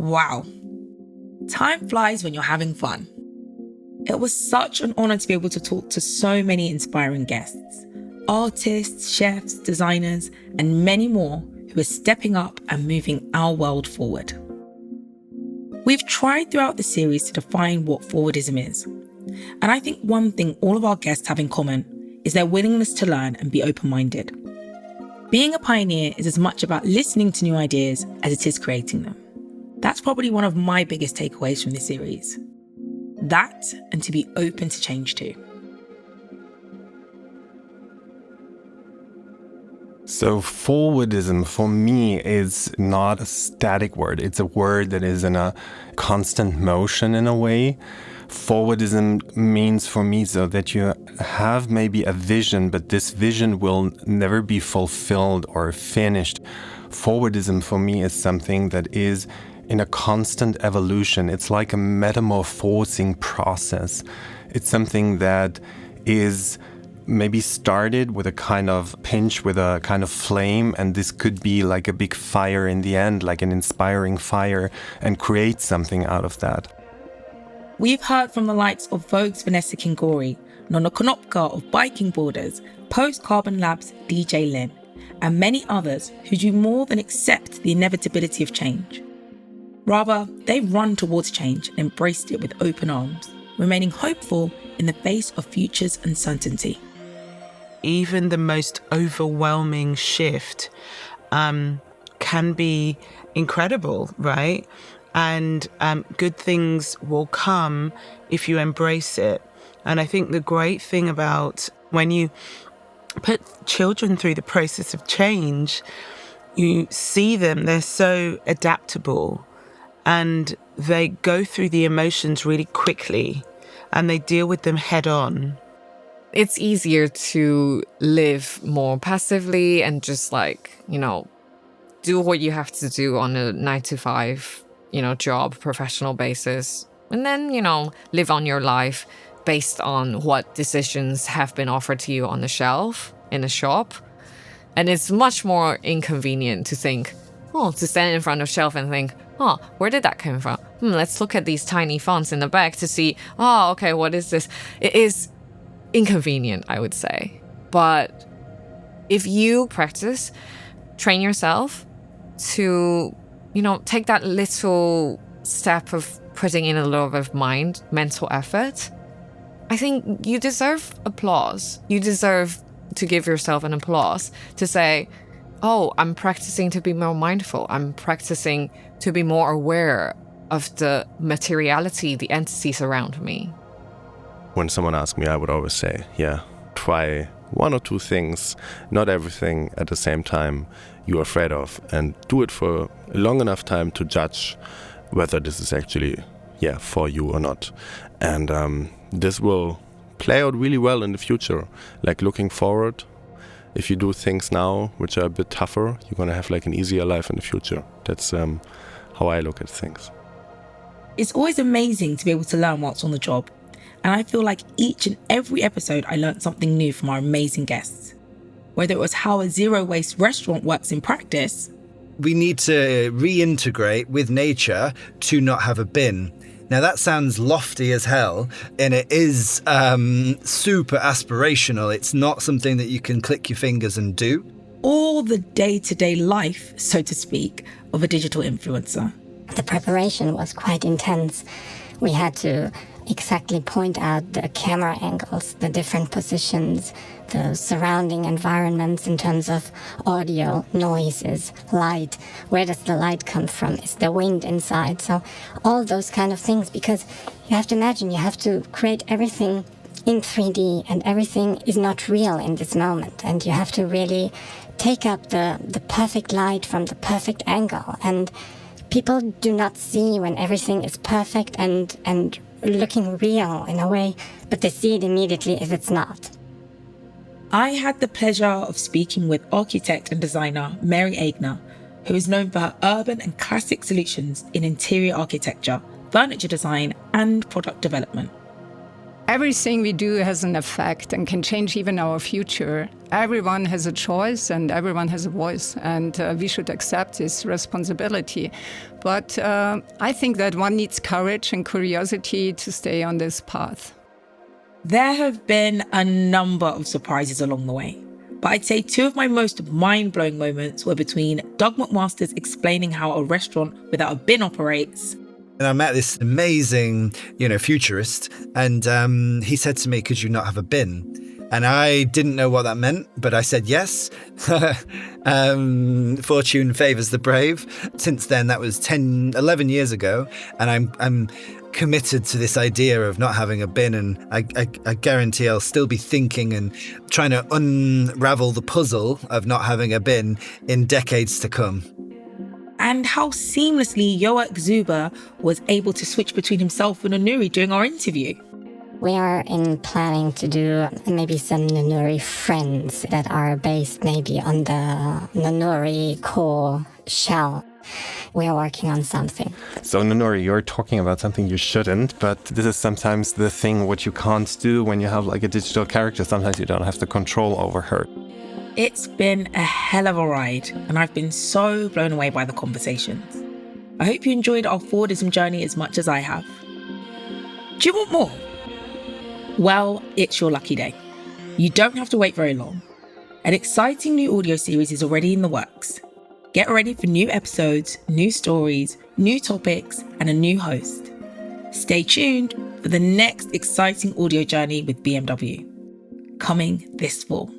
Wow. Time flies when you're having fun. It was such an honour to be able to talk to so many inspiring guests, artists, chefs, designers, and many more who are stepping up and moving our world forward. We've tried throughout the series to define what forwardism is. And I think one thing all of our guests have in common is their willingness to learn and be open-minded. Being a pioneer is as much about listening to new ideas as it is creating them. That's probably one of my biggest takeaways from this series. That, and to be open to change too. So forwardism for me is not a static word. It's a word that is in a constant motion in a way. Forwardism means for me so that you have maybe a vision, but this vision will never be fulfilled or finished. Forwardism for me is something that is in a constant evolution. It's like a metamorphosing process. It's something that is maybe started with a kind of pinch, with a kind of flame, and this could be like a big fire in the end, like an inspiring fire, and create something out of that. We've heard from the likes of Vogue's Vanessa Kingori, Nona Konopka of Biking Borders, Post Carbon Lab's DJ Lynn, and many others who do more than accept the inevitability of change. Rather, they've run towards change and embraced it with open arms, remaining hopeful in the face of future's uncertainty. Even the most overwhelming shift can be incredible, right? And good things will come if you embrace it. And I think the great thing about when you put children through the process of change, you see them, they're so adaptable and they go through the emotions really quickly and they deal with them head on. It's easier to live more passively and just do what you have to do on a 9-to-5, job, professional basis. And then, live on your life based on what decisions have been offered to you on the shelf in a shop. And it's much more inconvenient to think, to stand in front of a shelf and think, where did that come from? Let's look at these tiny fonts in the back to see, okay, what is this? It is inconvenient, I would say. But if you practice, train yourself to, take that little step of putting in a little bit of mental effort, I think you deserve applause. You deserve to give yourself an applause to say, I'm practicing to be more mindful. I'm practicing to be more aware of the materiality, the entities around me. When someone asks me, I would always say, try one or two things, not everything at the same time you're afraid of, and do it for a long enough time to judge whether this is actually, for you or not. And this will play out really well in the future. Like looking forward, if you do things now which are a bit tougher, you're going to have like an easier life in the future. That's how I look at things. It's always amazing to be able to learn whilst on the job. And I feel like each and every episode I learned something new from our amazing guests. Whether it was how a zero-waste restaurant works in practice. We need to reintegrate with nature to not have a bin. Now that sounds lofty as hell, and it is super aspirational. It's not something that you can click your fingers and do. All the day-to-day life, so to speak, of a digital influencer. The preparation was quite intense. We had to exactly point out the camera angles, the different positions, the surrounding environments in terms of audio, noises, light. Where does the light come from? Is there wind inside? So all those kind of things, because you have to imagine you have to create everything in 3D and everything is not real in this moment. And you have to really take up the perfect light from the perfect angle. And people do not see when everything is perfect and looking real in a way, but they see it immediately if it's not. I had the pleasure of speaking with architect and designer Mary Aigner, who is known for her urban and classic solutions in interior architecture, furniture design, and product development. Everything we do has an effect and can change even our future. Everyone has a choice and everyone has a voice, and we should accept this responsibility. But I think that one needs courage and curiosity to stay on this path. There have been a number of surprises along the way, but I'd say two of my most mind-blowing moments were between Doug McMaster's explaining how a restaurant without a bin operates. And I met this amazing, futurist, and he said to me, "Could you not have a bin?" And I didn't know what that meant, but I said yes. Fortune favours the brave. Since then, that was 11 years ago, and I'm committed to this idea of not having a bin, and I guarantee I'll still be thinking and trying to unravel the puzzle of not having a bin in decades to come. And how seamlessly Yomi Adegoke was able to switch between himself and Nunuri during our interview. We are planning to do maybe some Nunuri friends that are based maybe on the Nunuri core shell. We are working on something. So Nunuri, you're talking about something you shouldn't, but this is sometimes the thing what you can't do when you have like a digital character. Sometimes you don't have the control over her. It's been a hell of a ride, and I've been so blown away by the conversations. I hope you enjoyed our forwardism journey as much as I have. Do you want more? Well, it's your lucky day. You don't have to wait very long. An exciting new audio series is already in the works. Get ready for new episodes, new stories, new topics, and a new host. Stay tuned for the next exciting audio journey with BMW, coming this fall.